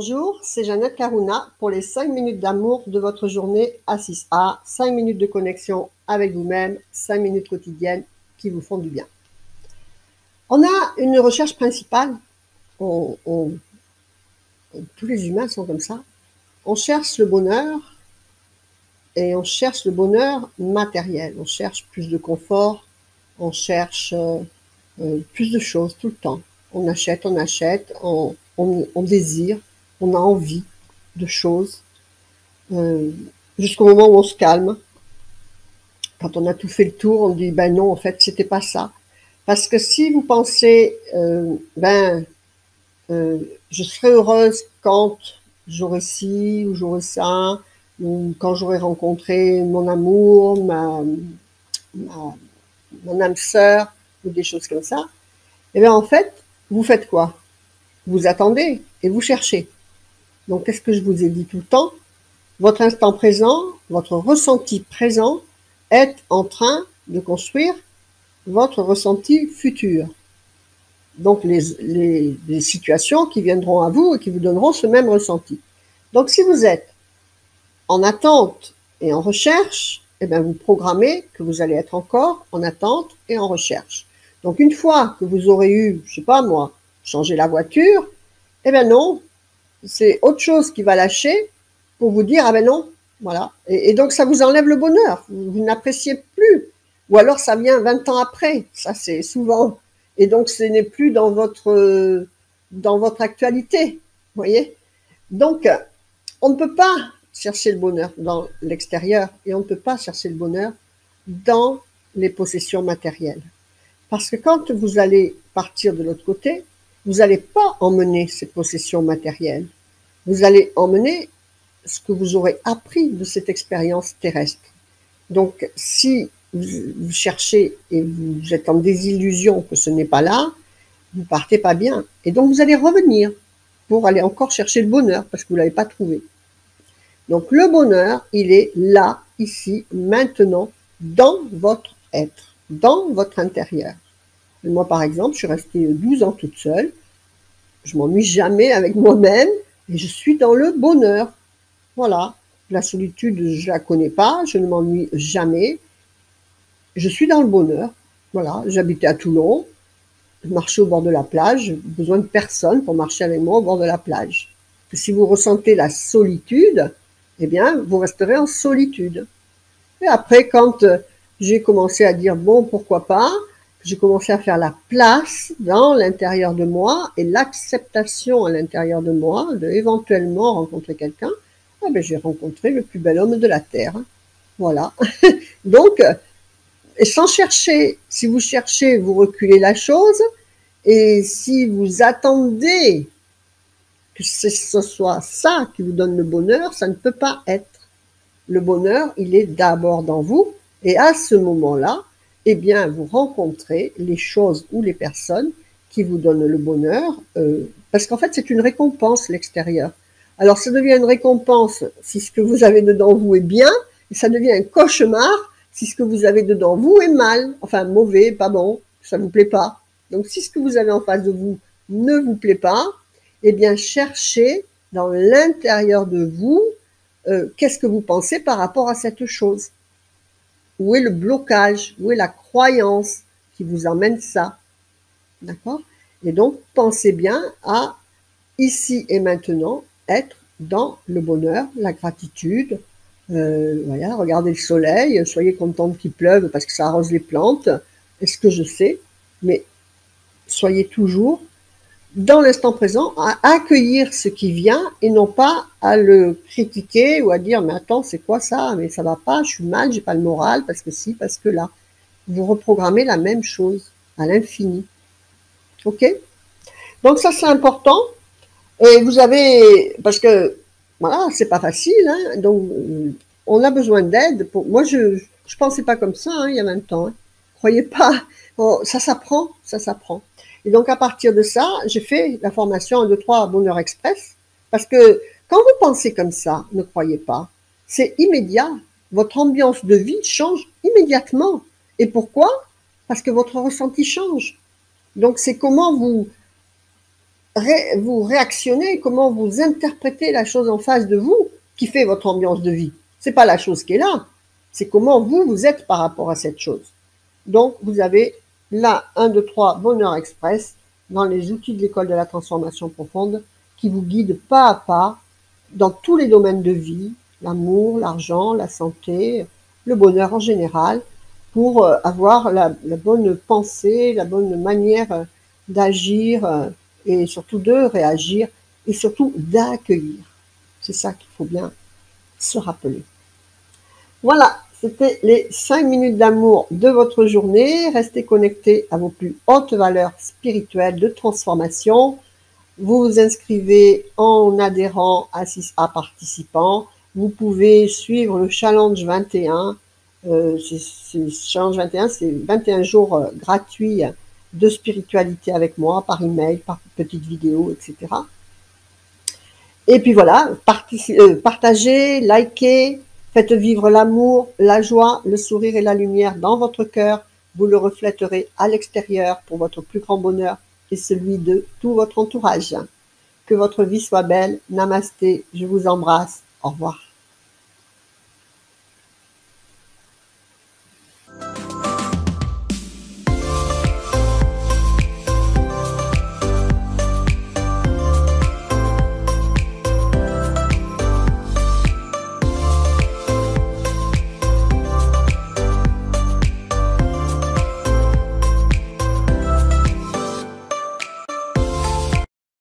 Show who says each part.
Speaker 1: Bonjour, c'est Jeannette Karuna pour les 5 minutes d'amour de votre journée à 6A, 5 minutes de connexion avec vous-même, 5 minutes quotidiennes qui vous font du bien. On a une recherche principale, tous les humains sont comme ça, on cherche le bonheur et on cherche le bonheur matériel, on cherche plus de confort, on cherche plus de choses tout le temps. On achète, on désire, on a envie de choses, jusqu'au moment où on se calme. Quand on a tout fait le tour, on dit ben non, en fait, c'était pas ça. Parce que si vous pensez je serai heureuse quand j'aurai ci ou j'aurai ça, ou quand j'aurai rencontré mon amour, mon âme sœur, ou des choses comme ça, et bien en fait, vous faites quoi? Vous attendez et vous cherchez. Donc, qu'est-ce que je vous ai dit tout le temps? Votre instant présent, votre ressenti présent est en train de construire votre ressenti futur. Donc, les situations qui viendront à vous et qui vous donneront ce même ressenti. Donc, si vous êtes en attente et en recherche, eh bien, vous programmez que vous allez être encore en attente et en recherche. Donc, une fois que vous aurez eu, je sais pas moi, changé la voiture, eh bien non, c'est autre chose qui va lâcher pour vous dire, ah ben non, voilà. Et donc, ça vous enlève le bonheur. Vous n'appréciez plus. Ou alors, ça vient 20 ans après. Ça, c'est souvent. Et donc, ce n'est plus dans votre actualité. Vous voyez? Donc, on ne peut pas chercher le bonheur dans l'extérieur et on ne peut pas chercher le bonheur dans les possessions matérielles. Parce que quand vous allez partir de l'autre côté, vous n'allez pas emmener ces possessions matérielles. Vous allez emmener ce que vous aurez appris de cette expérience terrestre. Donc, si vous cherchez et vous êtes en désillusion que ce n'est pas là, vous partez pas bien. Et donc, vous allez revenir pour aller encore chercher le bonheur parce que vous ne l'avez pas trouvé. Donc, le bonheur, il est là, ici, maintenant, dans votre être, dans votre intérieur. Et moi, par exemple, je suis restée 12 ans toute seule. Je m'ennuie jamais avec moi-même et je suis dans le bonheur. Voilà. La solitude, je la connais pas, je ne m'ennuie jamais. Je suis dans le bonheur. Voilà. J'habitais à Toulon. Je marchais au bord de la plage. J'ai besoin de personne pour marcher avec moi au bord de la plage. Si vous ressentez la solitude, eh bien, vous resterez en solitude. Et après, quand j'ai commencé à dire, bon, pourquoi pas, j'ai commencé à faire la place dans l'intérieur de moi et l'acceptation à l'intérieur de moi de éventuellement rencontrer quelqu'un, eh bien, j'ai rencontré le plus bel homme de la Terre. Voilà. Donc, et sans chercher, si vous cherchez, vous reculez la chose, et si vous attendez que ce soit ça qui vous donne le bonheur, ça ne peut pas être. Le bonheur, il est d'abord dans vous, et à ce moment-là, eh bien, vous rencontrez les choses ou les personnes qui vous donnent le bonheur, parce qu'en fait, c'est une récompense, l'extérieur. Alors, ça devient une récompense si ce que vous avez dedans vous est bien, et ça devient un cauchemar si ce que vous avez dedans vous est mal, enfin mauvais, pas bon, ça ne vous plaît pas. Donc, si ce que vous avez en face de vous ne vous plaît pas, eh bien, cherchez dans l'intérieur de vous qu'est-ce que vous pensez par rapport à cette chose. Où est le blocage? Où est la croyance qui vous emmène ça? D'accord? Et donc, pensez bien à, ici et maintenant, être dans le bonheur, la gratitude. Voilà, regardez le soleil, soyez contente qu'il pleuve parce que ça arrose les plantes. Est-ce que je sais? Mais soyez toujours dans l'instant présent, à accueillir ce qui vient et non pas à le critiquer ou à dire mais attends c'est quoi ça, mais ça va pas, je suis mal, j'ai pas le moral parce que si, parce que là. Vous reprogrammez la même chose à l'infini. Ok? Donc ça c'est important. Et vous avez, parce que voilà, c'est pas facile, hein, donc on a besoin d'aide. Moi je pensais pas comme ça hein, il y a 20 ans. Hein. Croyez pas. Bon, ça s'apprend, ça s'apprend. Et donc, à partir de ça, j'ai fait la formation 1, 2, 3 Bonheur Express. Parce que quand vous pensez comme ça, ne croyez pas, c'est immédiat. Votre ambiance de vie change immédiatement. Et pourquoi? Parce que votre ressenti change. Donc, c'est comment vous vous réactionnez, comment vous interprétez la chose en face de vous qui fait votre ambiance de vie. C'est pas la chose qui est là, c'est comment vous êtes par rapport à cette chose. Donc, vous avez là 1, 2, 3 Bonheur Express dans les outils de l'école de la transformation profonde qui vous guident pas à pas dans tous les domaines de vie, l'amour, l'argent, la santé, le bonheur en général, pour avoir la bonne pensée, la bonne manière d'agir et surtout de réagir et surtout d'accueillir. C'est ça qu'il faut bien se rappeler. Voilà, c'était les 5 minutes d'amour de votre journée. Restez connectés à vos plus hautes valeurs spirituelles de transformation. Vous vous inscrivez en adhérant à participant. Vous pouvez suivre le Challenge 21. Challenge 21, c'est 21 jours gratuits de spiritualité avec moi, par email, par petite vidéo, etc. Et puis voilà, partagez, likez, faites vivre l'amour, la joie, le sourire et la lumière dans votre cœur. Vous le reflèterez à l'extérieur pour votre plus grand bonheur et celui de tout votre entourage. Que votre vie soit belle. Namasté, je vous embrasse. Au revoir.